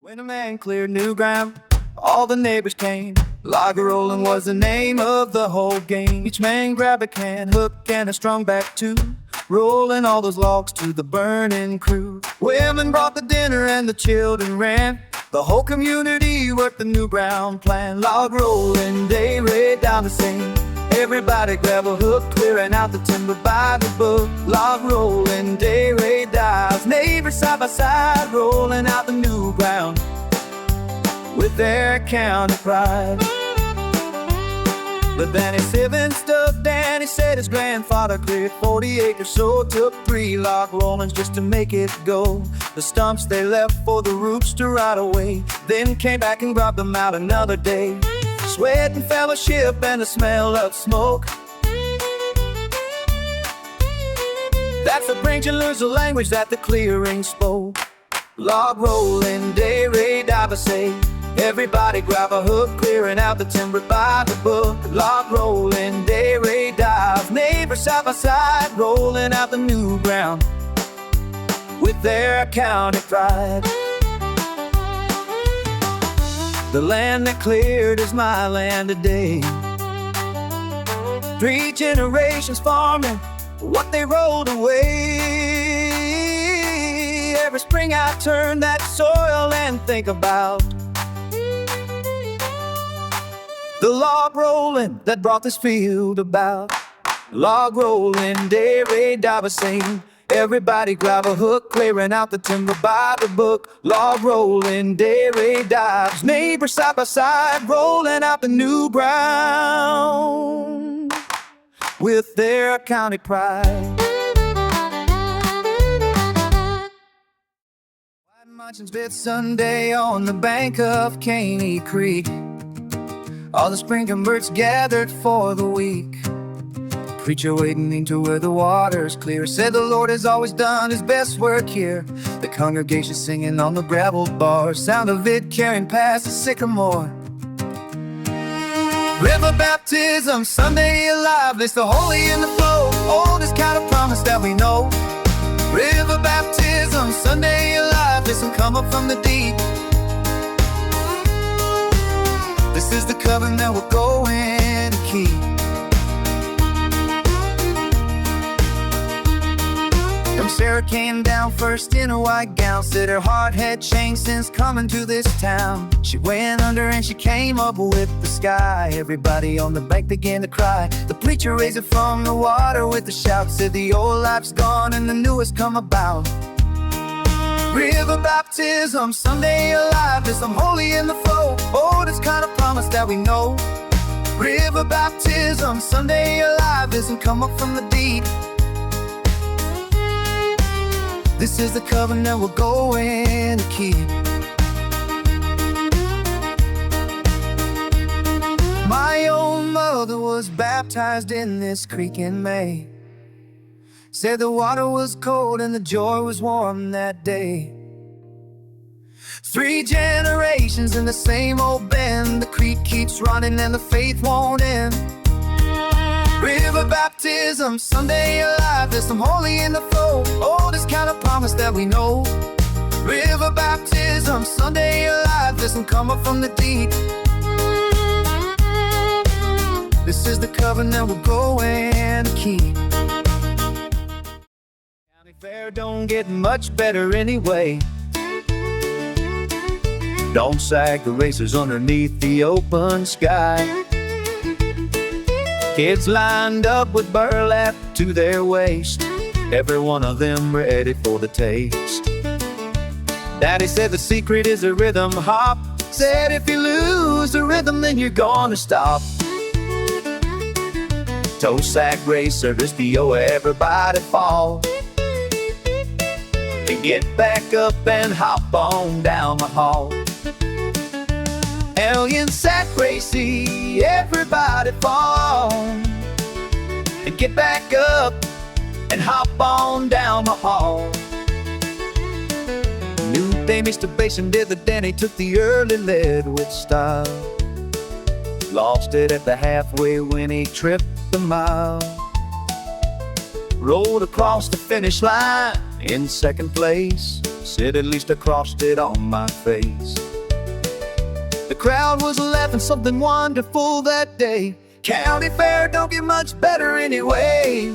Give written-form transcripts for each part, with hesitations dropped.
When a man cleared new ground, all the neighbors came. Log rolling was the name of the whole game. Each man grabbed a can, hook, and a strong back too, rolling all those logs to the burning crew. Women brought the dinner and the children ran. The whole community worked the new ground plan. Log rolling day right down the same. Everybody grab a hook, clearing out the timber by the book. Log rolling day right dives. Neighbors side by side, rolling out the new ground with their county pride. But Danny Sivan stuck. Danny said his grandfather cleared 40 acres, so took 3 log rollings just to make it go. The stumps they left for the roots to rot away, then came back and grabbed them out another day. Sweat and fellowship and the smell of smoke, that's the branch and lose the language that the clearing spoke. Log rolling day raid I say. Everybody grab a hook, clearing out the timber by the book. Log rolling day raid dive. Neighbors side by side, rolling out the new ground with their county pride. The land that cleared is my land today. 3 generations farming what they rolled away. Every spring I turn that soil and think about the log rolling that brought this field about. Log rolling day raid dive sing. Everybody grab a hook, clearing out the timber by the book. Log rolling day raid dives. Neighbors side by side, rolling out the new ground with their county pride. White Munchins bit Sunday on the bank of Caney Creek. All the spring converts gathered for the week. Preacher wading into where the water's clear said the Lord has always done his best work here. The congregation singing on the gravel bar, sound of it carrying past the sycamore. River baptism, Sunday alive, it's the holy in the flow, oldest kind of promise that we know. River baptism, Sunday alive, listen, come up from the deep. This is the covenant we're going to keep. Sarah came down first in her white gown, said her heart had changed since coming to this town. She went under and she came up with the sky. Everybody on the bank began to cry. The preacher raised it from the water with a shout, said the old life's gone and the new has come about. River baptism, Sunday alive, there's some holy in the flow, oldest kind of promise that we know. River baptism, Sunday alive, isn't come up from the deep. This is the covenant we're going to keep. My own mother was baptized in this creek in May. Said the water was cold and the joy was warm that day. 3 generations in the same old bend. The creek keeps running and the faith won't end. River baptism, Sunday alive, there's some holy in the flow, oldest kind of promise that we know. River baptism, Sunday alive, there's some come up from the deep. This is the covenant we're going to keep. County fair don't get much better anyway. Don't sag the racers underneath the open sky. Kids lined up with burlap to their waist, every one of them ready for the taste. Daddy said the secret is a rhythm hop, said if you lose the rhythm then you're gonna stop. Toe sack racers, D.O. everybody fall, and get back up and hop on down the hall. Alien sack racy, everybody fall, and get back up and hop on down the hall. New day Mr. Basin did the Danny, took the early lead with style. Lost it at the halfway when he tripped the mile. Rolled across the finish line in second place. Said at least I crossed it on my face. The crowd was laughing something wonderful that day. County fair don't get much better anyway.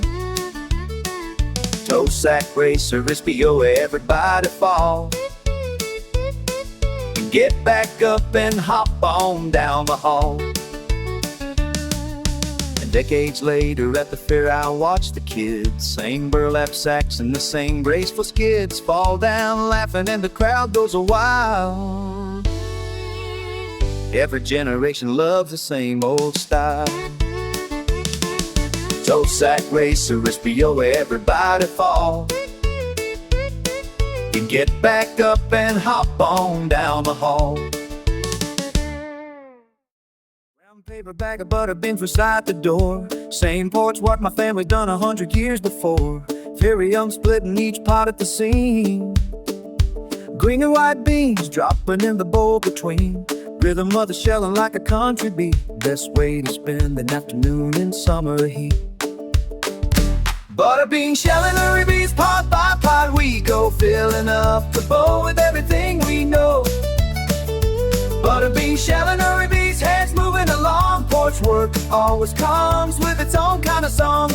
Toe sack racer, SBO, everybody fall. Get back up and hop on down the hall. And decades later at the fair I watch the kids sing burlap sacks and the same graceful skids, fall down laughing and the crowd goes a wild. Every generation loves the same old style. Toe sack racer, SBO, everybody fall. You get back up and hop on down the hall. Brown paper bag of butter beans beside the door. Same porch what my family done 100 years before. Very young splitting each pot at the seam. Green and white beans dropping in the bowl between. Rhythm of the shelling like a country beat. Best way to spend an afternoon in summer heat. Butterbean shelling, hurry beans, pot by pot we go, filling up the bowl with everything we know. Butterbean shelling, hurry beans, heads moving along. Porch work always comes with its own kind of song.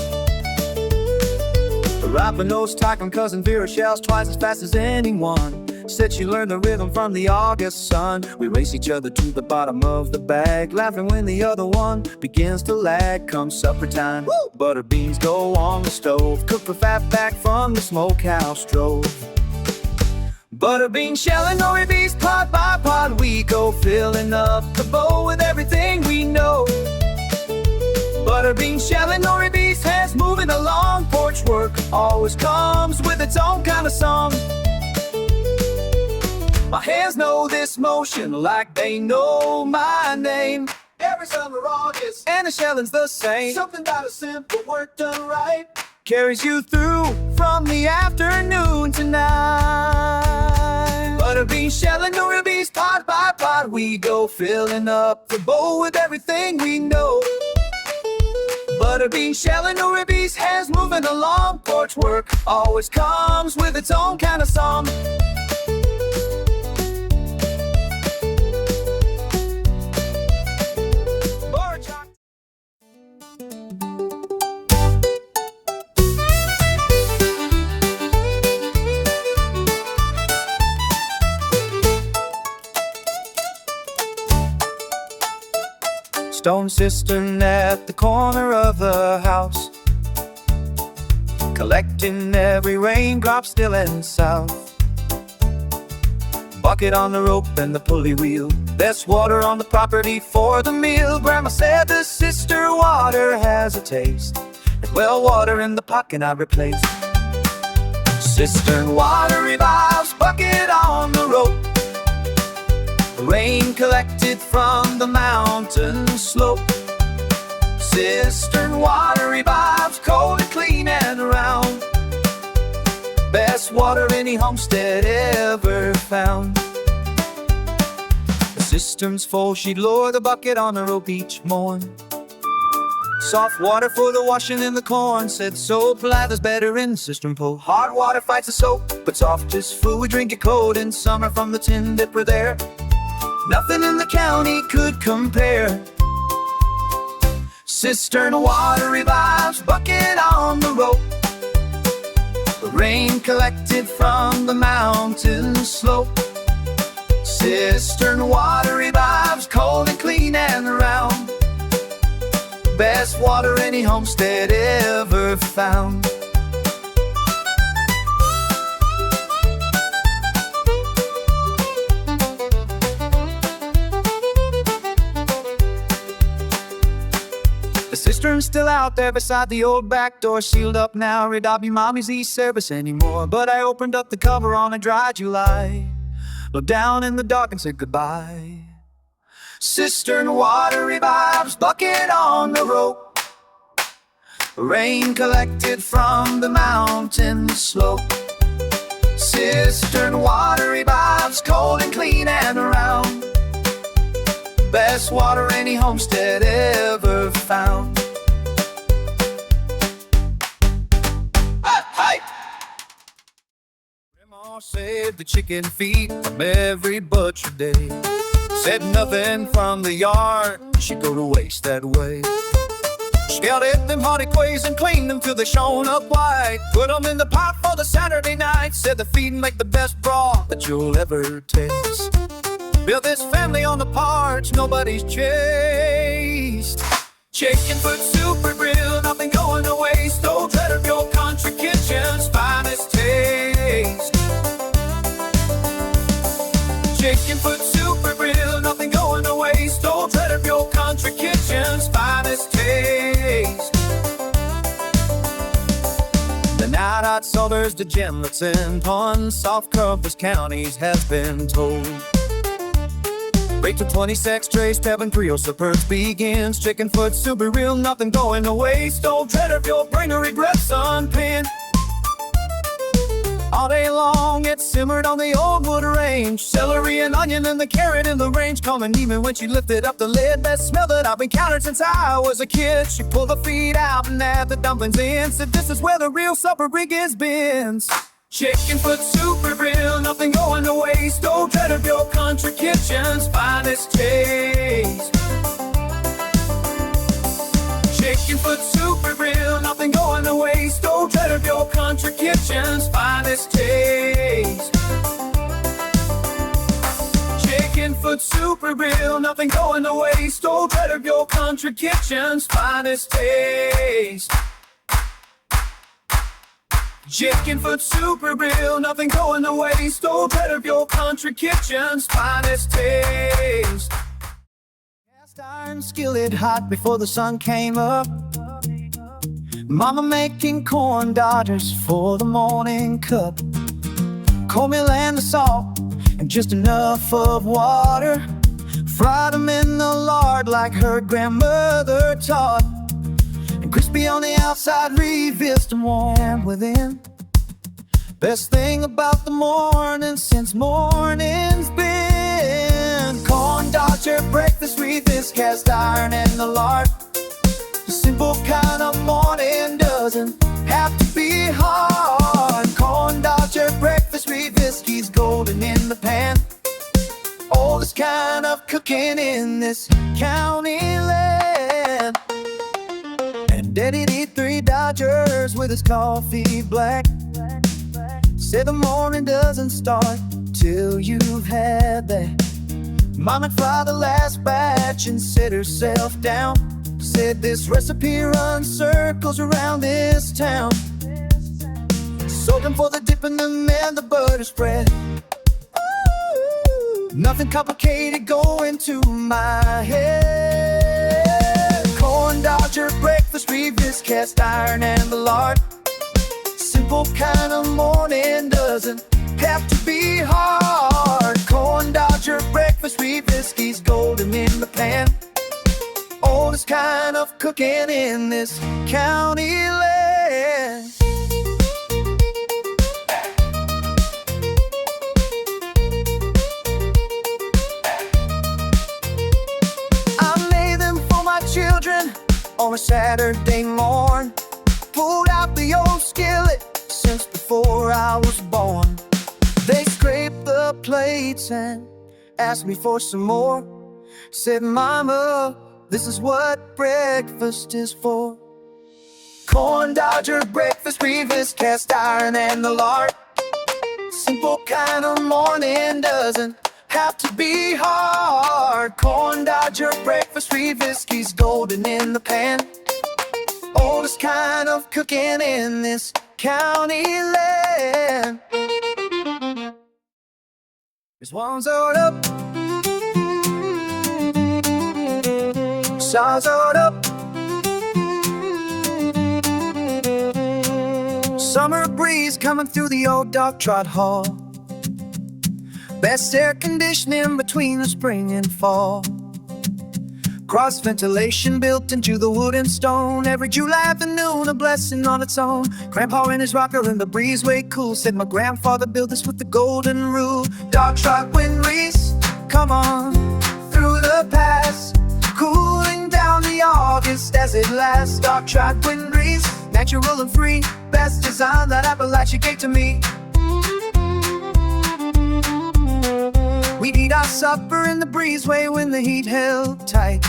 The ripe-nosed tycoon cousin Vera shells twice as fast as anyone. Said she learned the rhythm from the August sun. We race each other to the bottom of the bag, laughing when the other one begins to lag. Comes supper time, woo! Butter beans go on the stove, cook the fat back from the smokehouse drove. Butterbean shelling, nori beans, pot by pot we go, filling up the bowl with everything we know. Butterbean shelling, nori beans, hands moving along. Porch work always comes with its own kind of song. My hands know this motion like they know my name. Every summer August, and the shelling's the same. Something about a simple work done right carries you through from the afternoon to night. Butterbean shelling, nori beans, pot by pot we go, filling up the bowl with everything we know. Butterbean shelling, nori beans, hands moving along. Porch work always comes with its own kind of song. Stone cistern at the corner of the house, collecting every raindrop still and south. Bucket on the rope and the pulley wheel, there's water on the property for the meal. Grandma said the cistern water has a taste, and well water in the pot can I replace. Cistern water revives, bucket on the rope. Rain collected from the mountain slope. Cistern water revives, cold and clean and round. Best water any homestead ever found. The cistern's full, she'd lower the bucket on the rope each morn. Soft water for the washing in the corn, said soap lathers better in cistern pool. Hard water fights the soap, but soft is food. We drink it cold in summer from the tin dipper there. Nothing in the county could compare. Cistern water revives, bucket on the rope. The rain collected from the mountain slope. Cistern water revives, cold and clean and round. Best water any homestead ever found. The cistern's still out there beside the old back door, sealed up now, it'd not be mommy's e-service anymore. But I opened up the cover on a dry July, looked down in the dark and said goodbye. Cistern water revives, bucket on the rope. Rain collected from the mountain slope. Cistern water revives, cold and clean and round. Best water any homestead ever found. Save the chicken feet from every butcher day. Said nothing from the yard should go to waste that way. Scalded them hearty quays and cleaned them till they shone up white. Put them in the pot for the Saturday night. Said the feed make the best broth that you'll ever taste. Built this family on the parts nobody's chased. Chicken foot super grill, nothing going to waste. Old Treader Your Country Kitchen's finest taste. Chicken foot super grill, nothing going to waste. Old Treader Your Country Kitchen's finest taste. The night hot salters, the gimlets and puns, soft covers counties has been told. Break to 26 trays, Pebble and Creole superbs begins. Chicken foot super real, nothing going to waste. Old Treader Your bring no regrets unpinned. All day long it simmered on the old wood range. Celery and onion and the carrot in the range coming even when she lifted up the lid. Best smell that I've encountered since I was a kid. She pulled the feet out and added the dumplings in. Said this is where the real supper begins. Chicken foot super grill, nothing going to waste. Old Treader Your Country Kitchen's finest taste. Chicken foot super grill, nothing going to waste. Old Treader Your Country Kitchen's finest taste. Chicken foot super grill, nothing going to waste. Old Treader Your Country Kitchen's finest taste. Chicken foot super grill, nothing going to waste. Old Treader Your Country Kitchen's finest taste. Cast iron skillet hot before the sun came up. Mama making corn dodgers for the morning cup. Cornmeal and the salt and just enough of water. Fried them in the lard like her grandmother taught. Crispy on the outside, revealed and warm within. Best thing about the morning since morning's been. Corn dodger breakfast, Revis, cast iron and the lard. The simple kind of morning doesn't have to be hard. Corn dodger breakfast, Revis, he's golden in the pan. Oldest kind of cooking in this county land. Daddy'd eat 3 Dodgers with his coffee black. Said the morning doesn't start till you've had that. Moma'd fry the last batch and sit herself down. Said this recipe runs circles around this town. Sold them for the dipping them and the butter spread. Nothing complicated going to my head. Corn dodger breakfast, Revis, cast iron and the lard. Simple kind of morning doesn't have to be hard. Corn dodger breakfast, Revis, he's golden in the pan. Oldest kind of cooking in this county land. Children on a Saturday morn. Pulled out the old skillet since before I was born. They scraped the plates and asked me for some more. Said, Mama, this is what breakfast is for. Corn dodger breakfast, Revis, cast iron and the lard. Simple kind of morning doesn't have to be hard. Corn dodger breakfast, Revis, he's golden in the pan. Oldest kind of cooking in this county land. This one's all up, saw's all up. Summer breeze coming through the old Dogtrot hall. Best air conditioning between the spring and fall. Cross ventilation built into the wood and stone. Every July afternoon a blessing on its own. Grandpa in his rocker and the breeze way cool. Said my grandfather built this with the golden rule. Dogtrot Wind Reese, come on through the pass. Cooling down the August as it lasts. Dogtrot Wind Reese, natural and free. Best design that Appalachia gave to me. eat our supper in the breezeway when the heat held tight.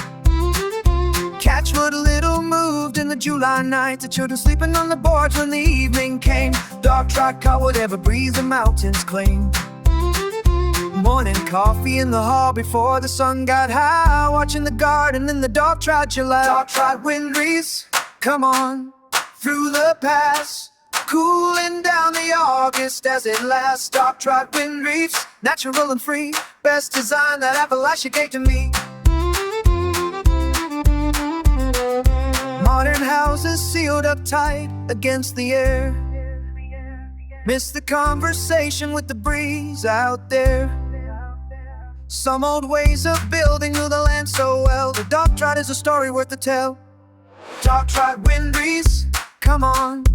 Catchwood a little moved in the July night. The children sleeping on the boards when the evening came. Dogtrot caught whatever breeze the mountains claimed. Morning coffee in the hall before the sun got high. Watching the garden in the Dogtrot July. Dogtrot wind breeze, come on, through the pass. Cooling down the August as it lasts. Dogtrot wind reefs, natural and free. Best design that Appalachia gave to me. Modern houses sealed up tight against the air. Miss the conversation with the breeze out there. Some old ways of building knew the land so well. The Dogtrot is a story worth to tell. Dogtrot wind breeze, come on,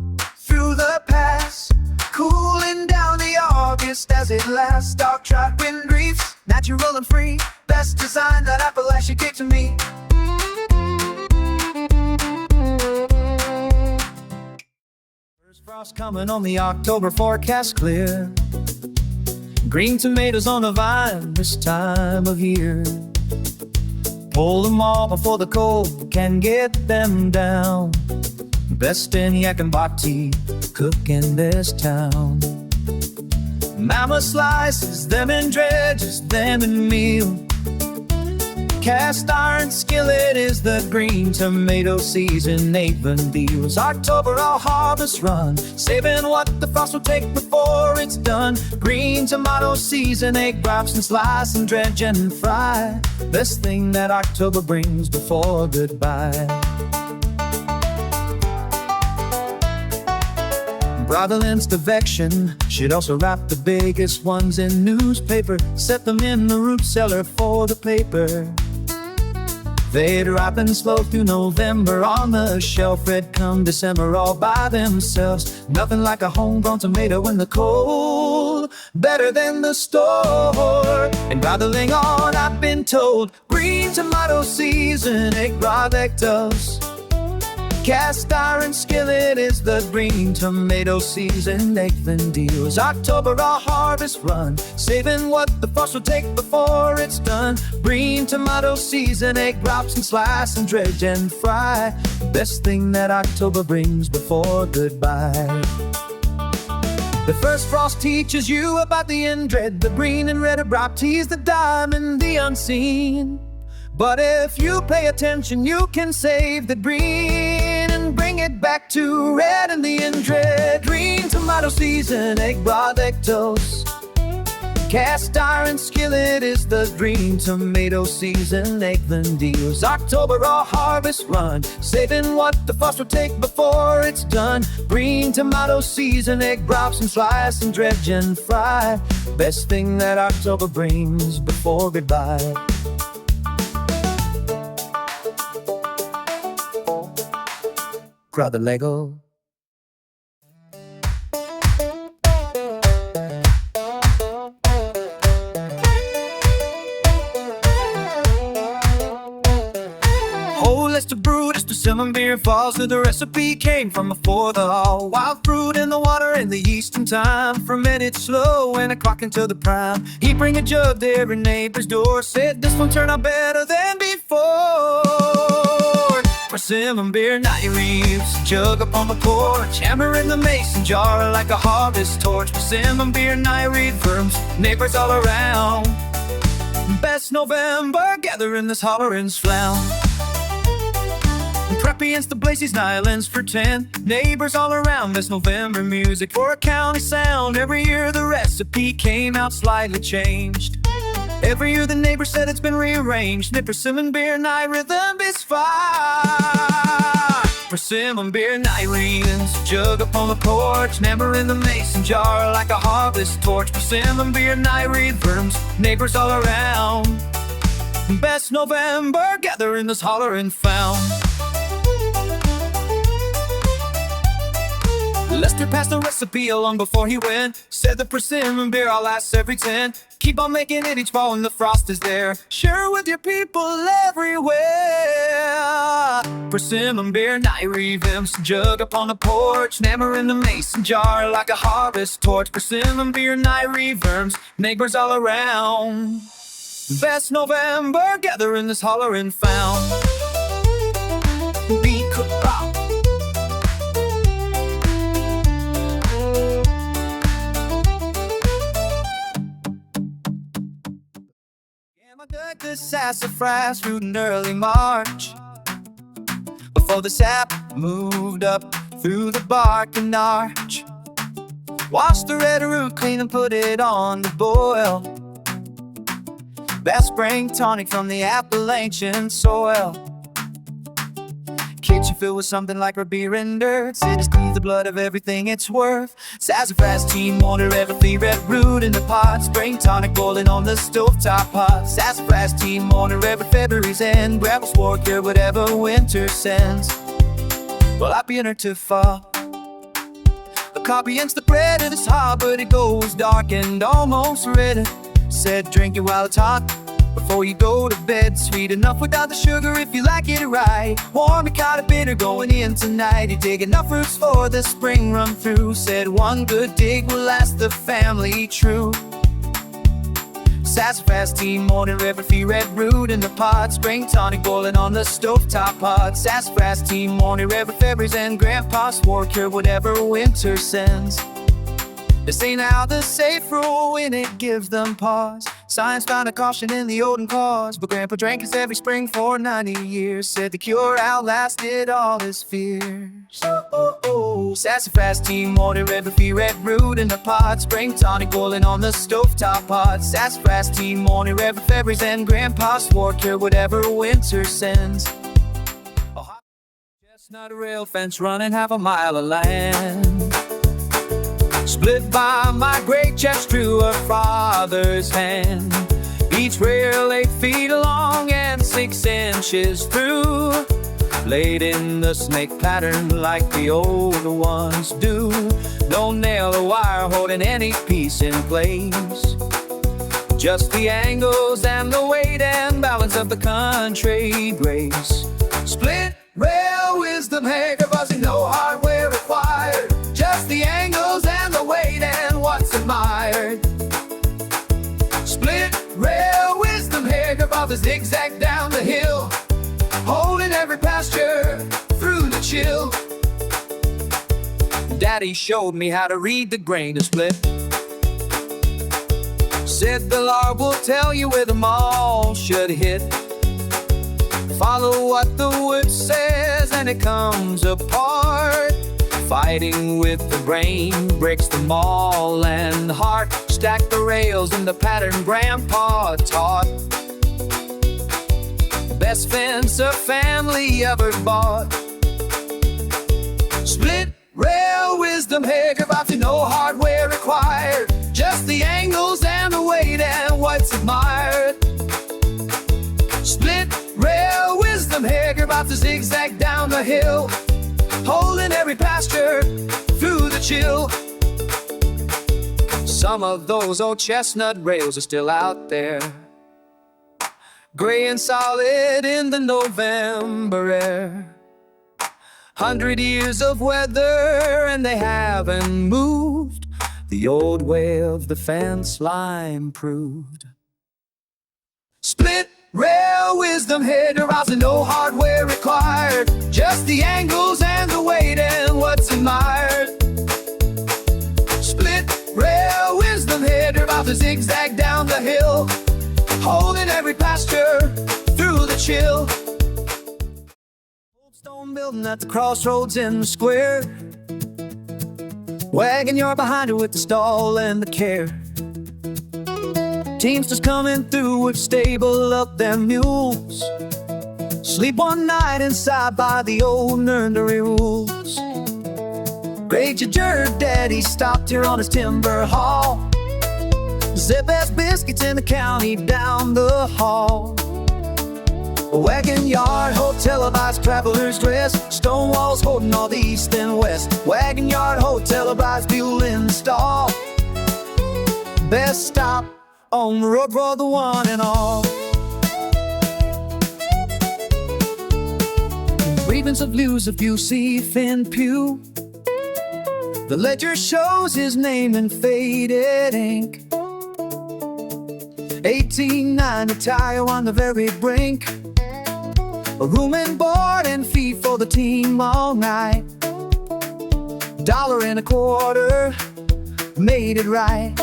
through the pass. Cooling down the August as it lasts. Dogtrot wind reefs, natural and free. Best design that Appalachia gave to me. First frost coming on the October forecast clear. Green tomatoes on the vine this time of year. Pull them all before the cold can get them down. Best in yak and bok tea cook in this town. Mama slices them in dredges, them in meal. Cast iron skillet is the green tomato season. Avondale's October all harvest run, saving what the frost will take before it's done. Green tomato season, egg drops and slice and dredge and fry. Best thing that October brings before goodbye. Broadlands Vection should also wrap the biggest ones in newspaper. Set them in the root cellar for the paper. They'd ripen slow through November on the shelf. Red come December all by themselves. Nothing like a homegrown tomato in the cold, better than the store. And rattling on, I've been told, green tomato season, egg ravectos. Cast iron skillet is the green tomato season. Nathan deals October all harvest run, saving what the frost will take before it's done. Green tomato season, egg drops and slice and dredge and fry. Best thing that October brings before goodbye. The first frost teaches you about the indred, the green and red abrupt teas, the diamond, the unseen. But if you pay attention, you can save the green and bring it back to red and the indred. Green tomato season, egg ravectos. Cast iron skillet is the green tomato season. Lakeland deals October all harvest run, saving what the frost will take before it's done. Green tomato season, egg drops and slice and dredge and fry. Best thing that October brings before goodbye. Grab the Lego. Oh, let's brew, this Persimmon beer falls through the recipe came from before the all. Wild fruit in the water in the eastern time, fermented slow and a clock into the prime. He bring a jug to every neighbor's door, said this one turned out better than before. Persimmon Beer Night leaves a jug up on the porch, hammer in the mason jar like a harvest torch. Persimmon Beer Night reaffirms neighbors all around. Best November gathering this hollerin' flound. Preppy the Blazy's Nylands for 10 neighbors all around. Best November music for a county sound. Every year the recipe came out slightly changed. Every year the neighbors said it's been rearranged. The Persimmon Beer Night rhythm is fire. Persimmon Beer Night leans jug up on the porch, hammer in the mason jar like a harvest torch. Persimmon Beer Night reaffirms neighbors all around. Best November gathering this hollerin' found. Lester passed the recipe along before he went, said the persimmon beer all lasts every 10. Keep on making it each fall when the frost is there. Share with your people everywhere. Persimmon Beer Night revamps jug up on the porch, hammer in the mason jar like a harvest torch. Persimmon Beer Night reverbs neighbors all around. Best November gathering is hollering found. Beat cook rock. I dug the sassafras root in early March, before the sap moved up through the bark and arch. Washed the red root clean and put it on to boil. Best spring tonic from the Appalachian soil. Kitchen filled with something like beer and dirt. Said it cleans the blood of everything it's worth. Sassafras Tea Morning, every red root in the pot. Spring tonic boiling on the stovetop pot. Sassafras Tea Morning, every February's end. Gravel's war cure whatever winter sends. Well, I be in her to fall. A copy the bread and it's hot, but it goes dark and almost red. Said drink it while it's hot before you go to bed. Sweet enough without the sugar if you like it right. Warm and kind of bitter going in tonight. You dig enough roots for the spring run through. Said one good dig will last the family true. Sassafras Tea Morning, every red root in the pot. Spring tonic boiling on the stovetop pot. Sassafras Tea Morning, every February's end. Grandpa's war cure whatever winter sends. This ain't now the safe rule when it gives them pause. Science found a caution in the olden cause, but Grandpa drank this every spring for 90 years. Said the cure outlasted all his fears. Sassafras Tea Morning, every red root in the pot. Spring tonic boiling on the stovetop pot. Sassafras Tea Morning, every February's end. Grandpa's war cure whatever winter sends. Chestnut rail fence running half a mile of land, split by my great chest through her father's hand. Each rail 8 feet long and 6 inches through, laid in the snake pattern like the older ones do. No nail or wire holding any piece in place, just the angles and the weight and balance of the country grace. Split rail wisdom, hair buzzing, no hardware required, just the angles and the weight and what's admired. Split rail wisdom, hair above the zigzag down the hill, holding every pasture through the chill. Daddy showed me how to read the grain to split. Said the Lord will tell you where the maul should hit. Follow what the wood says and it comes apart. Fighting with the brain breaks the maul and heart. Stack the rails in the pattern Grandpa taught. Best fence a family ever bought. Split rail wisdom, hair about to no hardware required, just the angles and the weight and what's admired. Split rail wisdom, hair about to zigzag down the hill, holding every pasture through the chill. Some of those old chestnut rails are still out there, gray and solid in the November air. 100 years of weather and they haven't moved. The old way of the fence line proved. Split rail wisdom, head aroused and no hardware required, just the angles and the weight and what's admired. Split rail wisdom, head aroused the zigzag down the hill, holding every pasture through the chill. Old stone building at the crossroads in the square, wagon yard behind her with the stall and the care. Teamsters coming through with stable up their mules, sleep one night inside by the old nursery rules. Great your daddy stopped here on his timber haul, the best biscuits in the county down the hall. A Wagon Yard Hotel abides travelers dressed, stone walls holding all the east and west. Wagon Yard Hotel abides fuel in the stall, best stop on the road for the one and all. Engravings of views of Yusuf and Pew, the ledger shows his name in faded ink. 1890 tire on the very brink. A room and board and feed for the team all night. $1.25 made it right.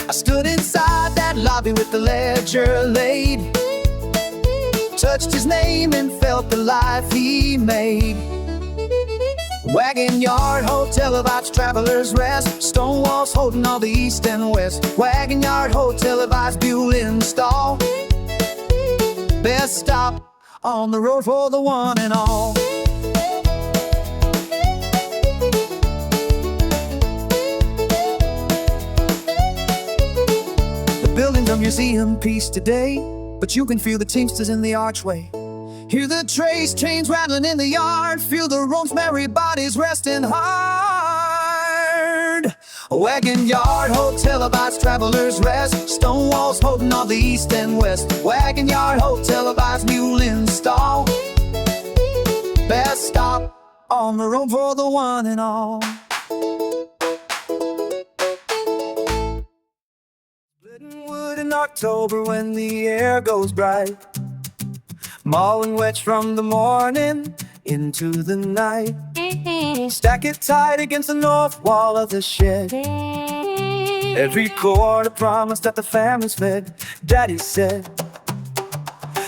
I stood inside that lobby with the ledger laid, touched his name and felt the life he made. Wagon Yard Hotel abides travelers rest, stone walls holding all the east and west. Wagon Yard Hotel abides Mule install, best stop on the road for the one and all. The building's a museum piece today, but you can feel the teamsters in the archway. Hear the trace chains rattling in the yard, feel the rosemary bodies resting hard. Wagon Yard Hotel abides travelers rest, stone walls holding all the east and west. Wagon Yard Hotel abides Mule install, best stop on the road for the one and all. Splitting wood in October when the air goes bright, mauling wedge from the morning into the night. Stack it tight against the north wall of the shed. Every quarter promised that the family's fed. Daddy said,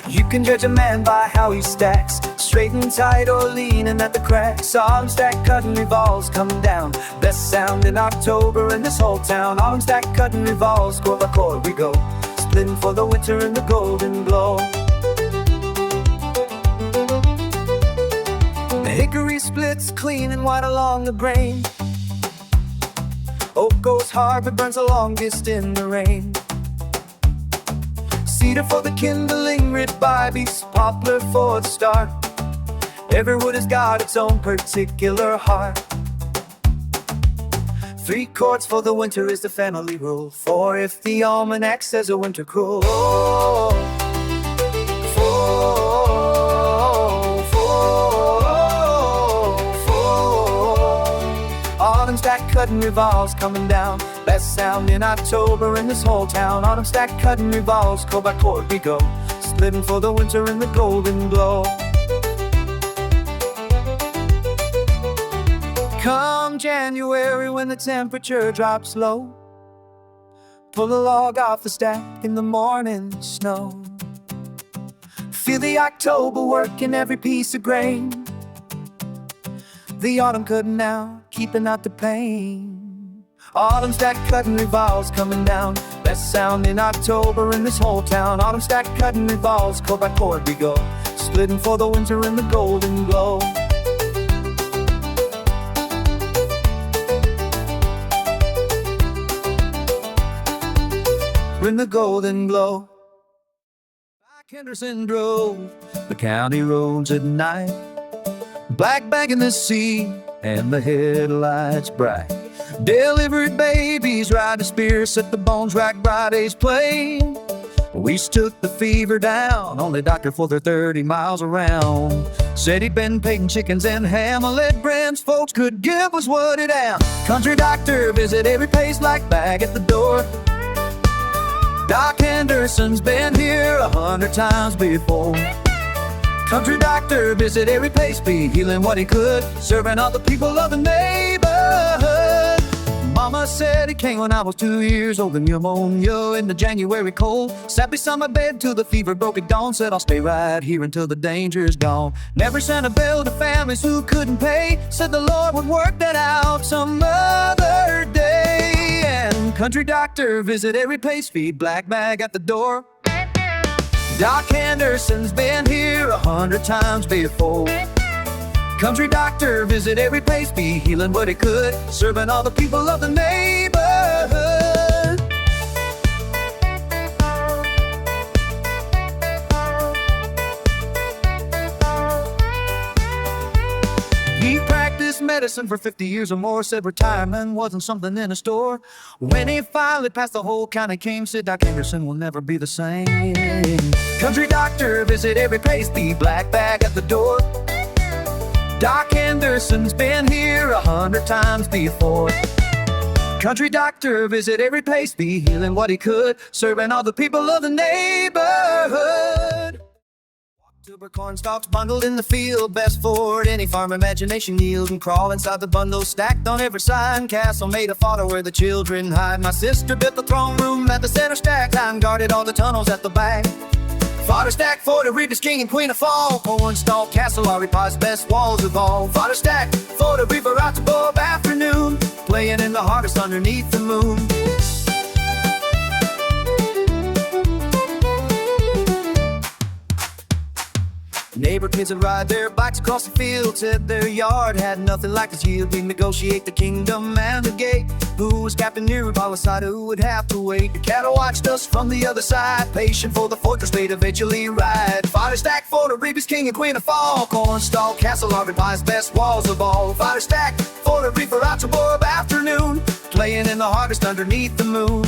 you can judge a man by how he stacks, straight and tight or leaning at the cracks. Autumn stack cutting revolves coming down, best sound in October in this whole town. Autumn stack cutting revolves, chord by chord we go, splitting for the winter in the golden glow. Hickory splits clean and white along the grain. Oak goes hard but burns the longest in the rain. Cedar for the kindling, ribibes, poplar for the start. Every wood has got its own particular heart. 3 quarts for the winter is the family rule, 4 if the almanac says a winter cool. Autumn stack cutting revolves coming down, best sound in October in this whole town. Autumn stack cutting revolves, chord by chord we go, splitting for the winter in the golden glow. Come January when the temperature drops low, pull a log off the stack in the morning snow. Feel the October work in every piece of grain, the autumn cutting now, keeping out the pain. Autumn stack cutting revolves coming down, best sound in October in this whole town. Autumn stack cutting revolves, chord by chord we go, splitting for the winter in the golden glow. In the golden glow. Black Henderson drove the county roads at night, black bag in the sea and the headlights bright. Delivered babies ride the spear, set the bones rack Fridays play. We took the fever down, only doctor for their 30 miles around. Said he'd been painting chickens and ham-let brands folks could give us what it down. Country doctor visit every place like bag at the door. Doc Henderson's been here 100 times before. Country doctor visit every place, be healing what he could, serving all the people of the neighborhood. Mama said he came when I was 2 years old, and pneumonia in the January cold. Sat beside my bed till the fever broke at dawn. Said I'll stay right here until the danger's gone. Never sent a bill to families who couldn't pay. Said the Lord would work that out some other day. And country doctor visit every place, feed black bag at the door. Doc Henderson's been here 100 times before. Country doctor visit every place, be healing what he could, serving all the people of the neighborhood. He practiced medicine for 50 years or more, said retirement wasn't something in a store. When he finally passed, the whole county came, said Doc Henderson will never be the same. Country doctor visit every place, be black bag at the door. Doc Henderson's been here 100 times before. country doctor visit every place, be healing what he could, serving all the people of the neighborhood. Tuber corn stalks bundled in the field, best for any farm imagination yield, and crawl inside the bundle stacked on every side. Castle made a fodder where the children hide. My sister built the throne room at the center stack, time guarded all the tunnels at the back. Fodder Stack Fort, the richest king and queen of fall. Corn stalk castle, our pie's best walls of all. Fodder Stack Fort, a river out above afternoon, playing in the harvest underneath the moon. Neighbor kids would ride their bikes across the field, said their yard had nothing like this yield. We'd negotiate the kingdom and the gate. Who was captain near by the side, who would have to wait? The cattle watched us from the other side, patient for the fortress they'd eventually ride. Fodder Stack Fort, the Reaper's king and queen of fall. Cornstalk castle, our pie's best walls of all. Fodder Stack Fort, a reaper out to above afternoon, playing in the harvest underneath the moon.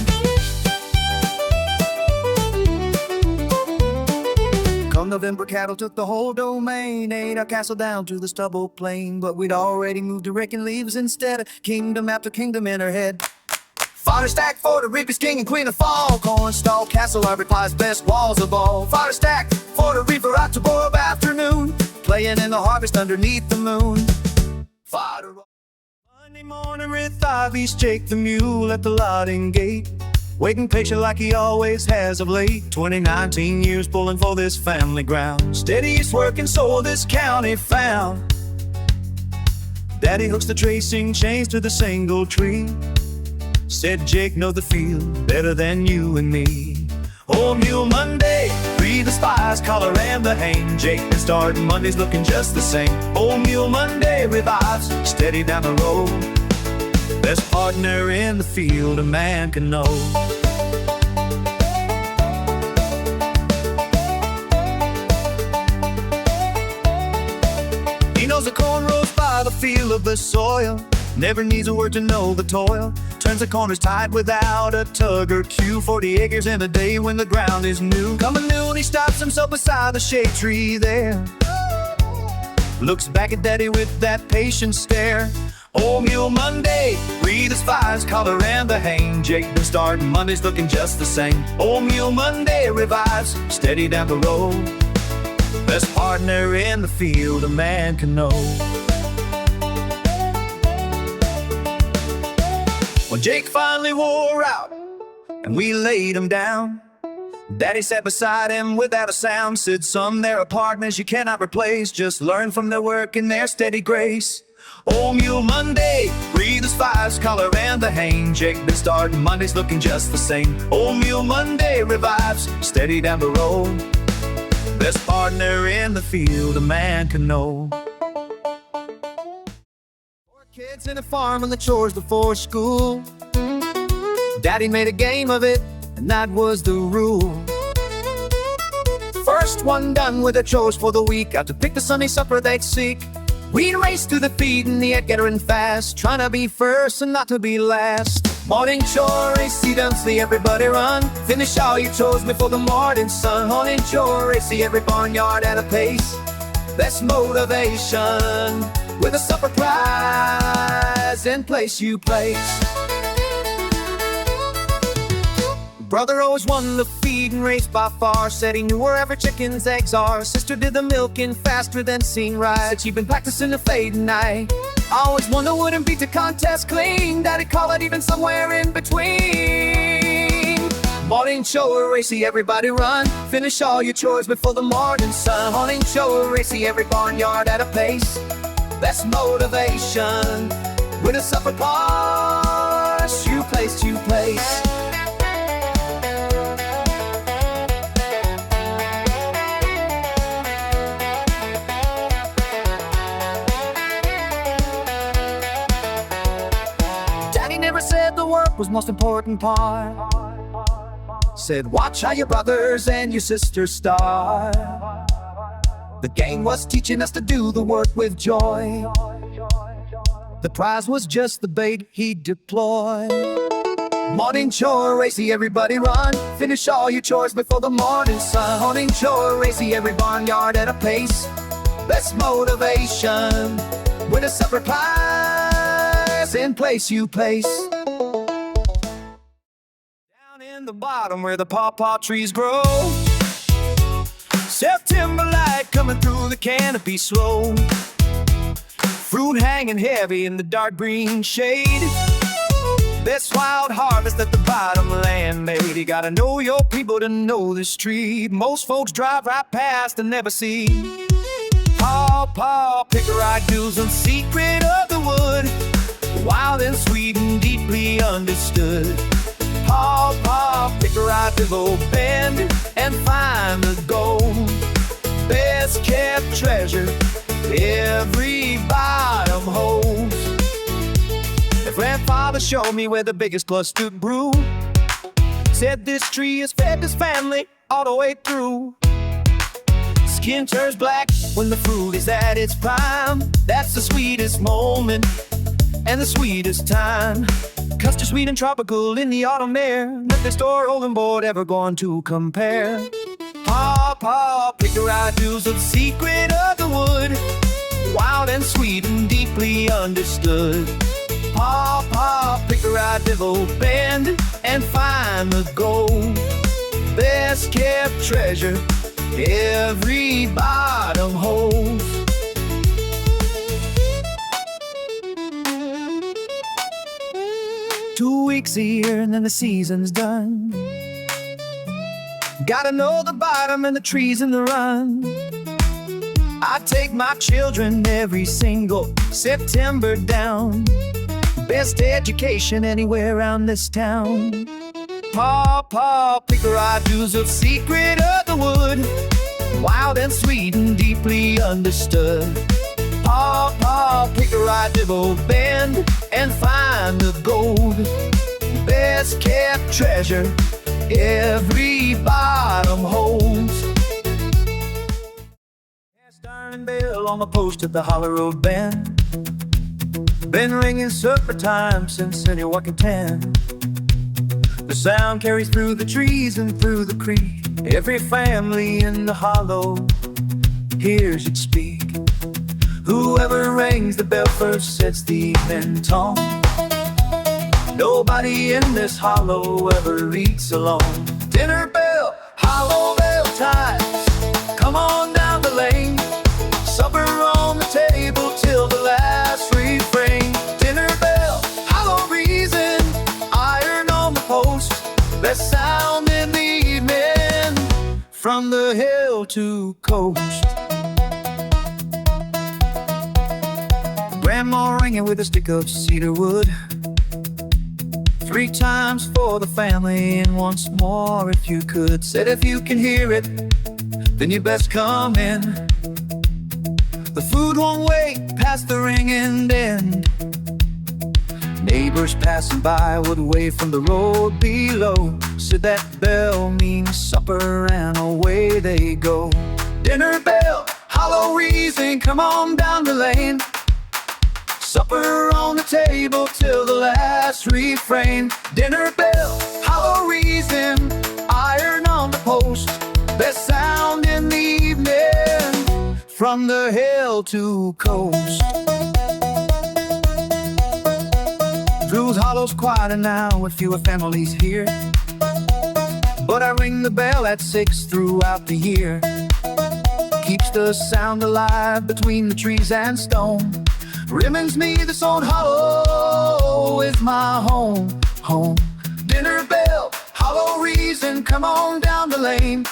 Come November, cattle took the whole domain, ate our castle down to the stubble plain. But we'd already moved to raking leaves instead of kingdom after kingdom in our head. Fodder Stack Fort, the Reaper's king and queen of fall. Cornstalk castle, our pie's best walls of all. Fodder Stack Fort, a reaper out to above afternoon, playing in the harvest underneath the moon. Fodder. Monday morning with Ivy's Jake the mule at the lotting gate, waiting patient like he always has of late. 2019 years pulling for this family ground, steadiest working soul this county found. Daddy hooks the tracing chains to the single tree, said Jake know the field better than you and me. Oh, Mule Monday, breathe the spice, collar and the hang. Jake been starting Mondays looking just the same. Oh, Mule Monday revives, steady down the road, best partner in the field a man can know. He knows the corn rows by the feel of the soil, never needs a word to know the toil. Turns the corners tight without a tug or cue. 40 acres in a day when the ground is new. Coming noon, he stops himself beside the shade tree there, looks back at Daddy with that patient stare. Oh, Mule Monday, breathe the spice, collar and the hang. Jake been starting Mondays looking just the same. Oh, Mule Monday revives, steady down the road, best partner in the field a man can know. When Jake finally wore out and we laid him down, Daddy sat beside him without a sound, said, "Son, there are partners you cannot replace, just learn from their work and their steady grace." Oh, Mule Monday, breathe the spice, collar and the hang. Jake been starting Mondays looking just the same. Oh, Mule Monday revives, steady down the road, best partner in the field a man can know. Four kids in a farm and the chores before school, Daddy made a game of it, and that was the rule. First one done with the chores for the week, out to pick the Sunday supper they'd seek. We'd race through the feed and the gathering fast, trying to be first and not to be last. Morning chore race, see don't see everybody run, finish all your chores before the morning sun. Morning chore race, see every barnyard at a pace, that's motivation, with a supper prize in place you place. Brother always won the feeding race by far, said he knew wherever chickens' eggs are. Sister did the milking faster than seen right, said she'd been practicing the fading night. Always wonder wouldn't beat the contest clean, Daddy call it even somewhere in between. Morning chore racy, everybody run, finish all your chores before the morning sun. Morning chore racy, every barnyard at a pace, that's motivation, with a supper pass, you place to place. Never said the work was most important part, said watch how your brothers and your sisters start. The game was teaching us to do the work with joy, the prize was just the bait he'd deploy. Morning chore racy, everybody run, finish all your chores before the morning sun. Morning chore racy, every barnyard at a pace, best motivation, with a supper prize in place you place. in the bottom where the pawpaw trees grow. September light coming through the canopy slow. Fruit hanging heavy in the dark green shade. Best wild harvest that the bottom land made. You gotta know your people to know this tree. Most folks drive right past and never see. Pawpaw Picker, I do some secret of the wood. Wild and sweet and deeply understood. Pawpaw Picker, I go bend and find the gold. Best kept treasure every bottom holds. Grandfather showed me where the biggest cluster grew. Said this tree has fed this family all the way through. Skin turns black when the fruit is at its prime. That's the sweetest moment and the sweetest time. Custard sweet and tropical in the autumn air. Nothing store old board ever going to compare. Pawpaw Picker, I do the secret of the wood. Wild and sweet and deeply understood. Pawpaw Picker, I bend and find the gold. Best kept treasure every bottom holds. Two weeks a year and then the season's done. Gotta know the bottom and the trees in the run. I take my children every single September down. Best education anywhere around this town. Pawpaw Picker, I do the secret of the wood. Wild and sweet and deeply understood. Pawpaw Picker, I bend and find the gold. Best kept treasure every bottom holds. Cast iron bell on the post at the Hollow Road Bend. Been ringing supper time since any walking 10. The sound carries through the trees and through the creek. Every family in the hollow hears it speak. Whoever rings the bell first sets the evening tone. Nobody in this hollow ever eats alone. Dinner bell, hollow bell times. Come on down the lane. Supper on the table till the last refrain. Dinner bell, hollow reason. Iron on the post. Best sound in the evening. From the hill to coast. Grandma ringing with a stick of cedar wood. 3 times for the family and once more if you could. Said if you can hear it, then you best come in. The food won't wait past the ringing end. Neighbors passing by would wave from the road below. Said that bell means supper and away they go. Dinner bell, hollow reason, come on down the lane. Supper on the table till the last refrain. Dinner bell, hollow reason, iron on the post. Best sound in the evening, from the hill to coast. Drew's Hollow's quieter now with fewer families here. But I ring the bell at 6 throughout the year. Keeps the sound alive between the trees and stone. Reminds me this old hollow is my home, home. Dinner bell, hollow reason, come on down the lane.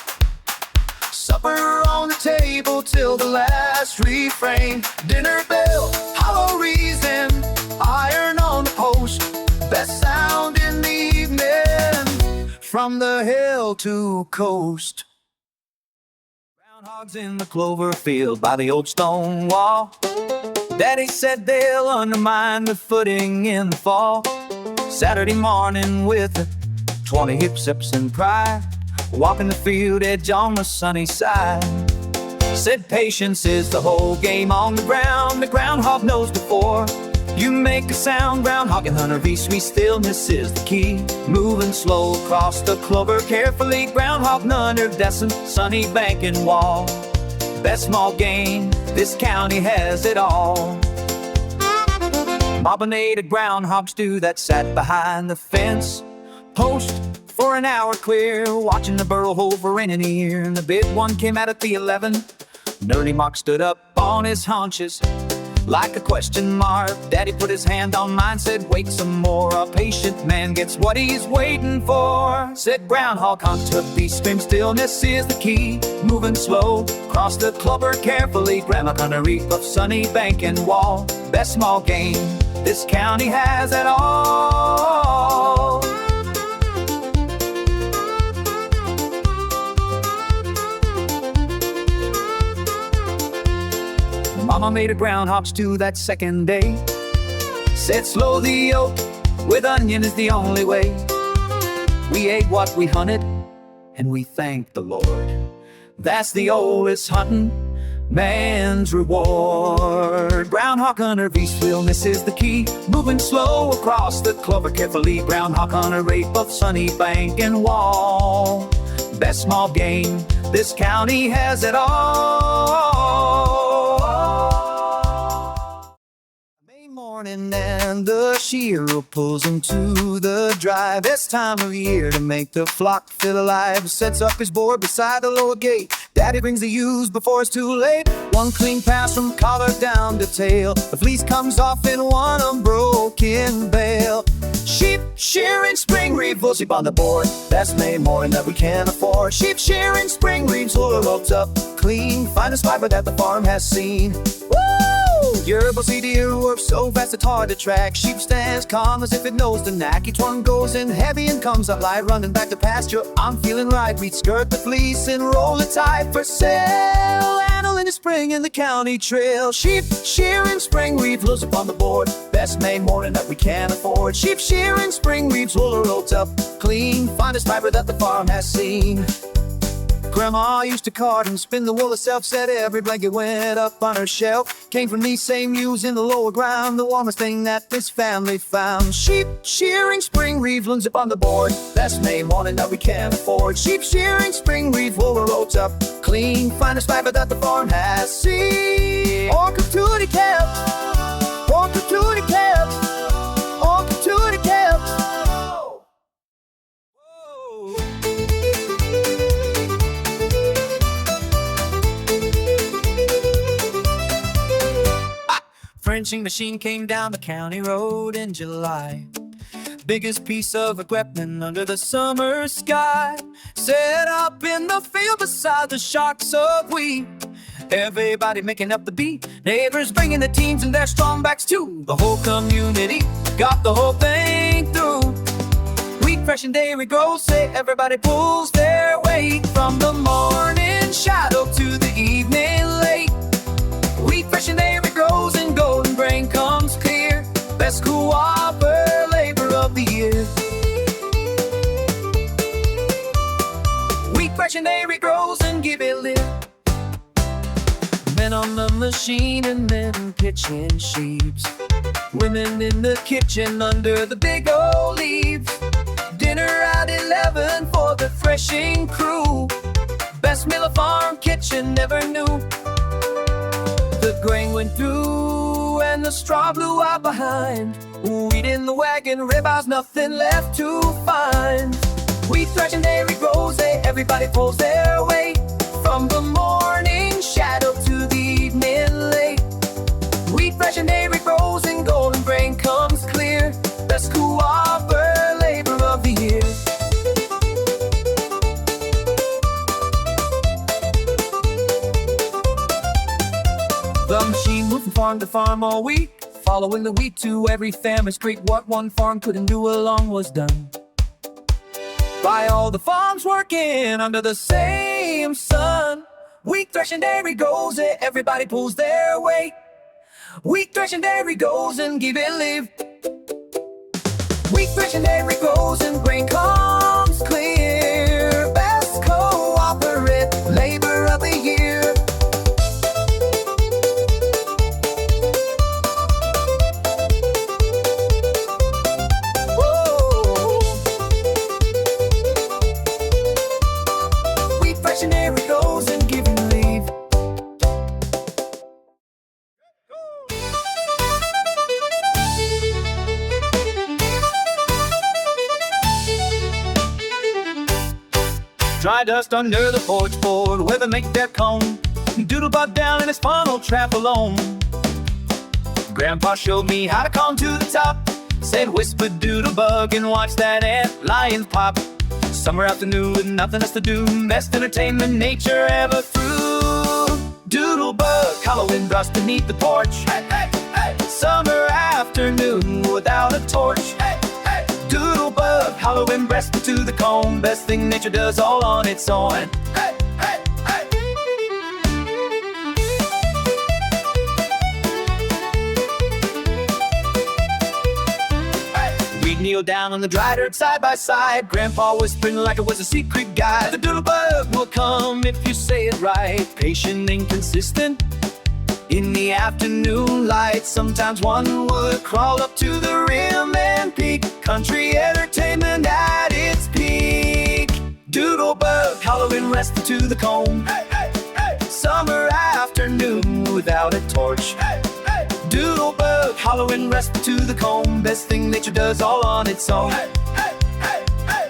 Supper on the table till the last refrain. Dinner bell, hollow reason, iron on the post. Best sound in the evening, from the hill to coast. Groundhogs in the clover field by the old stone wall. Daddy said they'll undermine the footing in the fall. Saturday morning with 20 hip steps and pride, walking the field edge on the sunny side. Said patience is the whole game on the ground. The groundhog knows before you make a sound. Groundhog and hunter be sweet stillness is the key. Moving slow across the clover carefully. Groundhog nunner descent sunny bank and wall. Best small game, this county has it all. Bobbinated groundhog stew that sat behind the fence. Post for an hour clear, watching the burrow hole for rain in the ear. And the big one came out at the 11. Nerdy Mark stood up on his haunches like a question mark. Daddy put his hand on mine, said wait some more. A patient man gets what he's waiting for. Said Groundhog Hunt took these streams, stillness is the key. Moving slow, cross the clover carefully. Grandma on a reef of sunny bank and wall. Best small game this county has at all. Mama made a groundhog stew that second day. Said slow the yolk with onion is the only way. We ate what we hunted and we thanked the Lord. That's the oldest hunting man's reward. Groundhog hunter, peacefulness is the key. Moving slow across the clover carefully. Groundhog hunter, rape of sunny bank and wall. Best small game this county has it all. Morning and the shearer pulls him to the drive. It's time of year to make the flock feel alive. Sets up his board beside the lower gate. Daddy brings the ewes before it's too late. One clean pass from collar down to tail. The fleece comes off in one unbroken bale. Sheep shearing spring reaves, we'll sleep on the board. Best May morning that we can afford. Sheep shearing spring reaves, full of ropes up clean. Finest fiber that the farm has seen. Yearable see deer work so fast it's hard to track. Sheep stands calm as if it knows the knack. Each one goes in heavy and comes up light, running back to pasture. I'm feeling right. We'd skirt the fleece and roll it tight for sale. Animal in the spring in the county trail. Sheep shearing spring reaves, loose upon the board. Best May morning that we can afford. Sheep shearing spring reaves, full of ropes up clean. Finest fiber that the farm has seen. Grandma used to card and spin the wool herself. Said every blanket went up on her shelf. Came from these same ewes in the lower ground. The warmest thing that this family found. Sheep shearing spring reaves, looms up on the board. Best May morning that we can afford. Sheep shearing spring reaves, wool rolled up clean. Finest fiber that the farm has seen. Orca tootie kept, orca tootie kept, orca tootie kept. Frenching machine came down the county road in July. Biggest piece of equipment under the summer sky. Set up in the field beside the shocks of wheat. Everybody making up the beat. Neighbors bringing the teams and their strong backs too. The whole community got the whole thing through. Wheat fresh and dairy grows, say everybody pulls their weight. From the morning shadow to the evening late. Wheat fresh and dairy grows and golden grain comes clear. Best co-opper labor of the year. Wheat fresh and dairy grows and give it lit. Men on the machine and men pitching sheaves. Women in the kitchen under the big old leaves. Dinner at 11 for the threshing crew. Best Miller farm kitchen never knew. The grain went through and the straw blew out behind. Wheat in the wagon, ribeyes, nothing left to find. Wheat thresh and dairy grows, everybody pulls their weight. From the morning shadow to the evening late. Wheat thresh and dairy grows and golden grain comes clear. Best co-opper labor of the year. The machine moved from farm to farm all week, following the wheat to every farmer's creek. What one farm couldn't do along was done by all the farms working under the same sun. Wheat thresh and dairy goes, everybody pulls their weight. Wheat thresh and dairy goes and give it live. Wheat thresh and dairy goes and grain comes clear. Best co-operate labor of the year. Dairy goes and giving leave. dry dust under the porch board where they make their cone. Doodlebug down in his funnel trap alone. Grandpa showed me how to climb to the top. Said whisper Doodlebug and watch that ant lion pop. Summer afternoon with nothing else to do, best entertainment nature ever threw. Doodlebug Hollow drops beneath the porch. Hey, hey, hey. Summer afternoon without a torch. Hey, hey. Doodlebug Hollow breast to the comb, best thing nature does all on its own. Hey, hey, hey. We kneel down on the dry dirt side by side. Grandpa whispering like it was a secret guide. The Doodlebug will come if you say it right. Patient and consistent in the afternoon light. Sometimes one would crawl up to the rim and peek. Country entertainment at its peak. Doodlebug Hollow rest to the comb. Hey, hey, hey. Summer afternoon without a torch. Hey, hey. Doodlebug Hollow rest to the comb, best thing nature does all on its own. Hey, hey, hey, hey.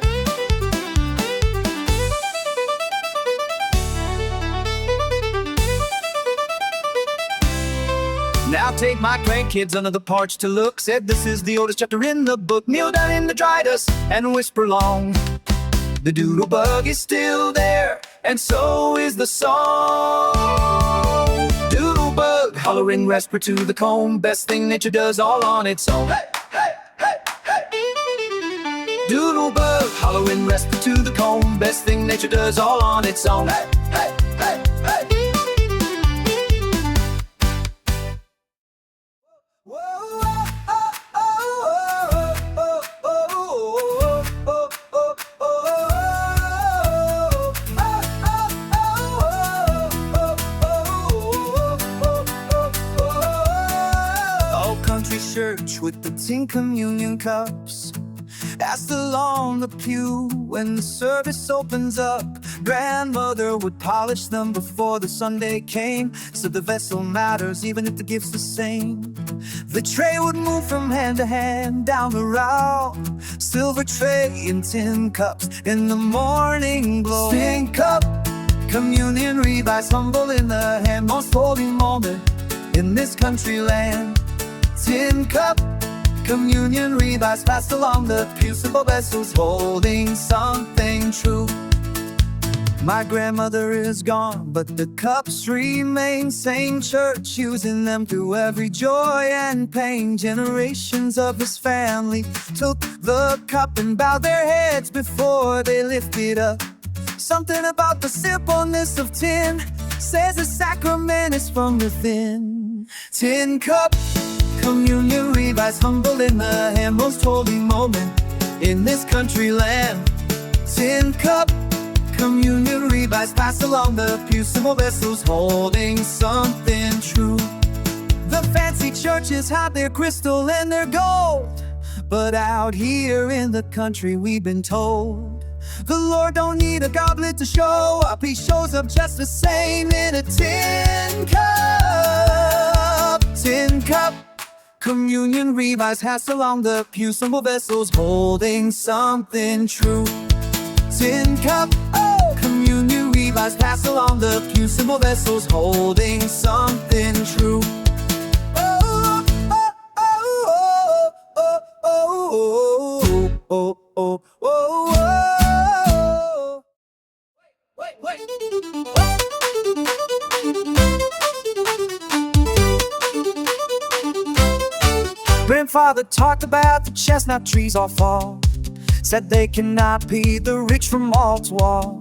Now take my grandkids under the porch to look. Said this is the oldest chapter in the book. Kneel down in the dry dust and whisper long. The Doodlebug is still there, and so is the song. Doodlebug Hollow rest to the comb, best thing nature does all on its own. Hey, hey, hey, hey. Doodlebug Hollow rest to the comb, best thing nature does all on its own. Hey, hey, hey, hey. Church with the tin communion cups, asked along the pew when the service opens up. Grandmother would polish them before the Sunday came, so the vessel matters even if the gift's the same. The tray would move from hand to hand down the aisle, silver tray and tin cups in the morning glow. Tin cup, communion revives humble in the hand, most holy moment in this country land. Tin cup, communion revives passed along the pew, simple vessels holding something true. My grandmother is gone, but the cups remain. Same church using them through every joy and pain. Generations of his family took the cup and bowed their heads before they lifted up. Something about the simpleness of tin says the sacrament is from within. Tin cup, communion revives humble in the hand, most holy moment in this country land. Tin cup, communion revives passed along the pew, simple vessels holding something true. The fancy churches have their crystal and their gold, but out here in the country we've been told the Lord don't need a goblet to show up. He shows up just the same in a tin cup. Tin cup, communion revives passed along the pew, simple vessels holding something true. Tin cup, oh, communion revives passed along the pew, simple vessels holding something true. Oh, oh, oh, oh, oh, oh, oh, oh, oh, oh. Wait, wait, wait. Grandfather talked about the chestnut trees all fall, said they cannot be the rich from wall to wall.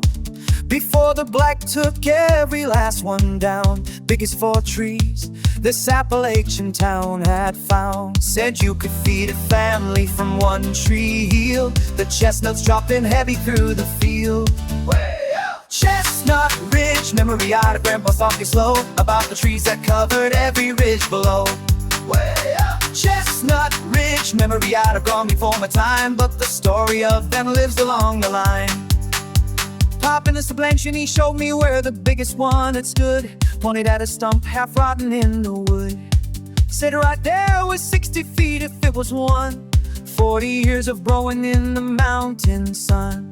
Before the black took every last one down, biggest 4 trees this Appalachian town had found. Said you could feed a family from one tree heel. The chestnuts dropping heavy through the field. Way out. Chestnut Ridge Memory, out of Grandpa's talking slow about the trees that covered every ridge below. Way out. Chestnut Ridge Memory, out of gone before my time, but the story of them lives along the line. Popping a blanch and he showed me where the biggest one had stood, pointed at a stump half rotten in the wood. Said right there was 60 feet if it was one, 40 years of growing in the mountain sun.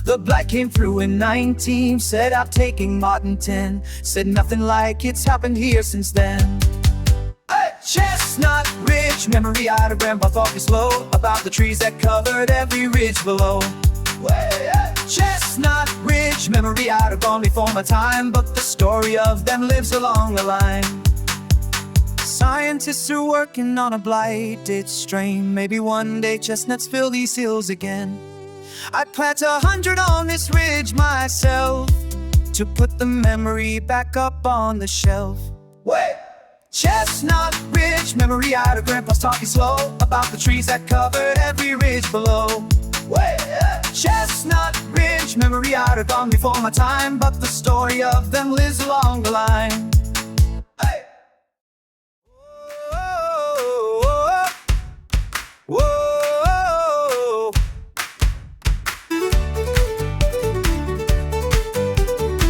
The Black came through in 19, set out taking Martin 10. Said nothing like it's happened here since then. Chestnut Ridge Memory, I had a grandpa talking slow about the trees that covered every ridge below. Chestnut Ridge Memory, I'd have gone before my time, but the story of them lives along the line. Scientists are working on a blighted strain. Maybe one day chestnuts fill these hills again. I'd plant 100 on this ridge myself to put the memory back up on the shelf. Chestnut Ridge Memory, I had a grandpa's talking slow about the trees that covered every ridge below. Chestnut Ridge Memory, I'd have gone before my time, but the story of them lives along the line. Hey! Whoa, whoa, whoa.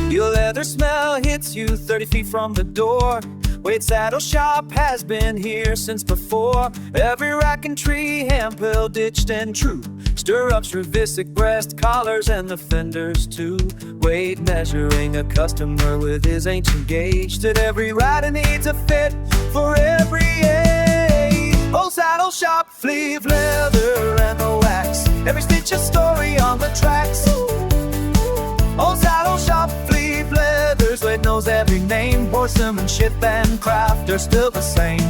Your leather smell hits you 30 feet from the door. Wade Saddle Shop has been here since before. Every rack and tree, hand-pill, ditched and true. Stirrups, Revisic, breast collars, and the fenders too. Wade measuring a customer with his ancient gauge. That every rider needs a fit for every age. Old Saddle Shop, Fleeve leather and the wax. Every stitch a story on the tracks. Old Saddle Shop, Fleeve leathers, Wade knows every name. Horsemanship and craft are still the same.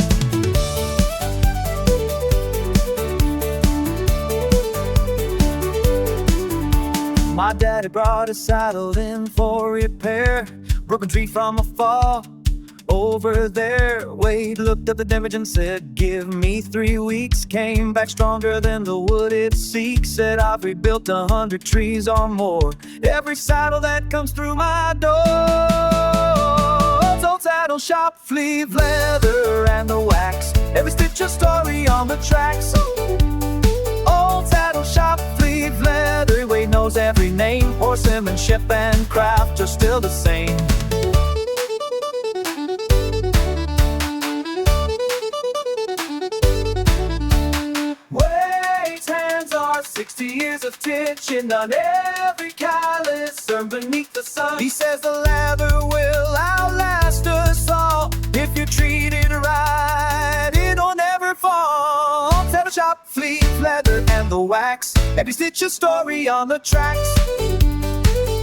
My daddy brought a saddle in for repair. Broken tree from a fall over there. Wade looked at the damage and said, give me 3 weeks. Came back stronger than the wood it seeks. Said, I've rebuilt 100 trees or more. Every saddle that comes through my door. Old Saddle Shop, Fleeve leather and the wax. Every stitch a story on the tracks. Old Saddle Shop, Fleeve leather, Wade knows every name. Horsemanship and craft are still the same. Wade's hands are 60 years of stitching on every callus earned beneath the sun. He says the leather will outlast us all. If you treat it right, it'll never fall. Old Saddle Shop, Fleeve leather and the wax. Every stitch a story on the tracks.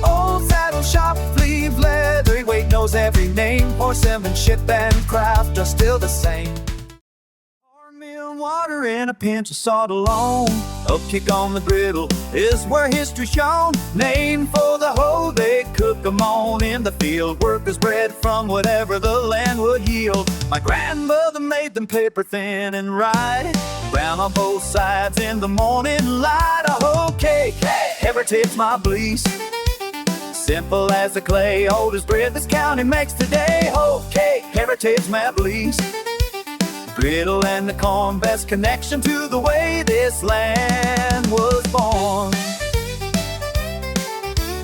Old Saddle Shop, Fleeve leather, Wade knows every name. Horsemanship and craft are still the same. Cornmeal water and a pinch of salt alone. A kick on the griddle is where history's shown. Named for the hoe they cook 'em on in the field. Workers bred from whatever the land would yield. My grandmother made them paper thin and right. Brown on both sides in the morning light. A Hoecake Heritage, my bliss. Simple as the clay, oldest bread this county makes today. Hoecake Heritage, my bliss. Griddle and the corn, best connection to the way this land was born.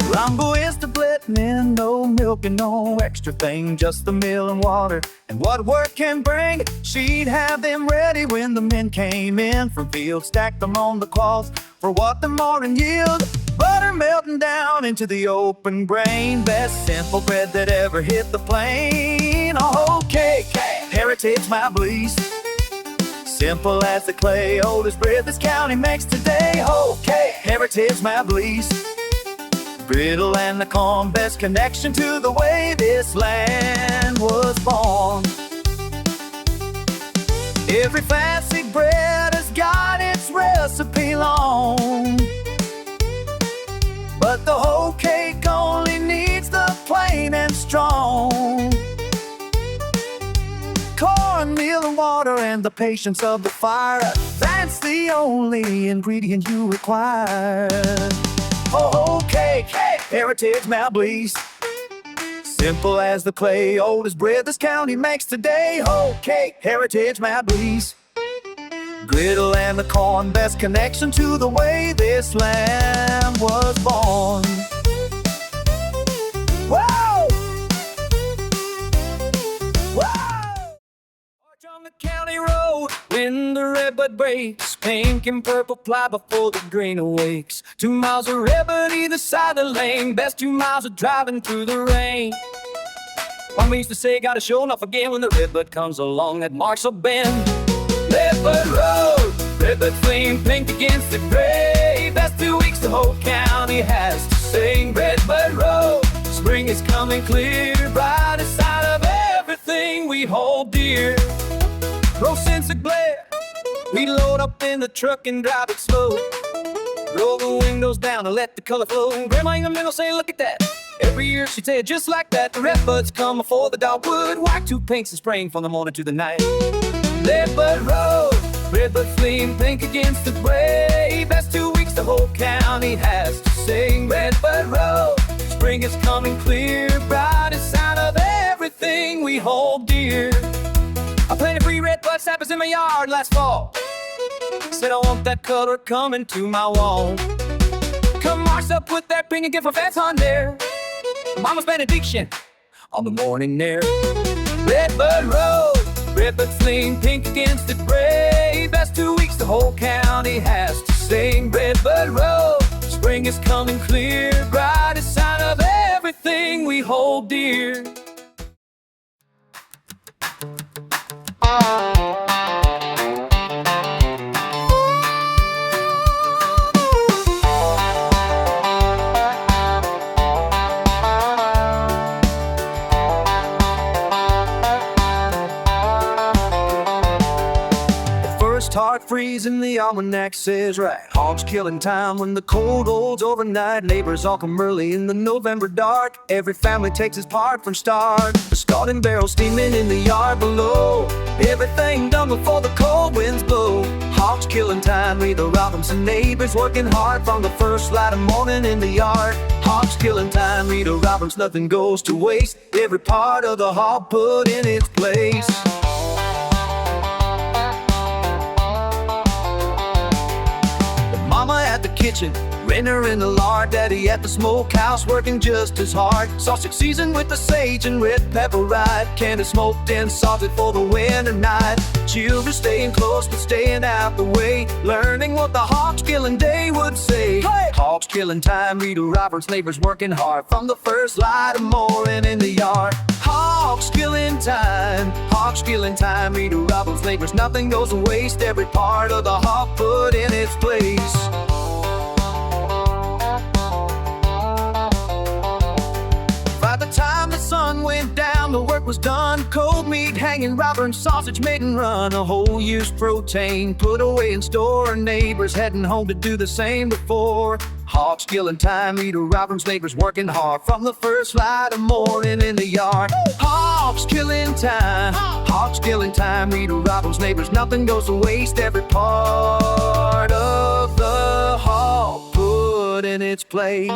Rambo is the blitmin, no milk and no extra thing, just the mill and water and what work can bring. She'd have them ready when the men came in from field, stacked them on the cloth for what the morning yield. Butter melting down into the open grain, best simple bread that ever hit the plain. A Hoecake Heritage, my bliss. Simple as the clay, oldest bread this county makes today. Hoecake Heritage, my bliss. Griddle and the corn, best connection to the way this land was born. Every fancy bread has got its recipe long, but the Hoecake only needs the plain and strong. Cornmeal and water and the patience of the fire, that's the only ingredient you require. Hoecake Heritage, my bliss. Simple as the clay, oldest bread this county makes today. Hoecake Heritage, my bliss. Griddle and the corn, best connection to the way this land was born. Whoa! Whoa! March on the county road when the Redbud redbud breaks, pink and purple fly before the green awakes. 2 miles of redbud either side of the lane, best 2 miles of driving through the rain. Mama used to say, gotta show enough again when the redbud comes along that marks a bend. Redbud Road, redbud flame, pink against the gray. Best 2 weeks the whole county has to sing. Redbud Road, spring is coming clear, brightest side of everything we hold dear. No sense of glare, we load up in the truck and drive it slow. Roll the windows down and let the color flow. And Grandma in the middle say, look at that. Every year she'd say it just like that. The redbuds come before the dogwood, white 2 pinks in spring from the morning to the night. Redbud Road, redbud flame, pink against the gray. Best 2 weeks the whole county has to sing. Redbud Road, spring is coming clear, brightest sign of everything we hold dear. I planted 3 redbud saplings in my yard last fall. Said I want that color coming to my wall. Come march up with that pink and give a fence on there. Mama's benediction on the morning air. Redbud Road, redbud flame, pink against the gray. Best 2 weeks the whole county has to sing. Redbud Road, spring is coming clear, brightest sign of everything we hold dear. Hard freeze and the almanac says right. Hogs killing time when the cold holds overnight. Neighbors all come early in the November dark. Every family takes its part from start. The scalding barrel steaming in the yard below. Everything done before the cold winds blow. Hogs killing time, read the Robinson neighbors working hard from the first light of morning in the yard. Hogs killing time, read the Roberts, nothing goes to waste. Every part of the hog put in its place. Mama at the kitchen, Renner in the lard, Daddy at the smokehouse working just as hard. Sausage seasoned with the sage and red pepper ride. Candy smoked and salted for the winter night. Children staying close but staying out the way, learning what the hogs killing day would say. Hey! Hogs killing time, Rita Roberts, neighbors working hard from the first light of morning in the yard. Hogs killing time, Rita Roberts, neighbors, nothing goes to waste. Every part of the hog put in its place. By the time the sun went down, the work was done. Cold meat hanging, robber and sausage made and run. A whole used protein put away in store. Neighbors heading home to do the same before. Hogs killing time, Rita Roberts, neighbors working hard from the first light of morning in the yard. Hogs killing time, Rita Roberts, neighbors, nothing goes to waste. Every part of the hog put in its place.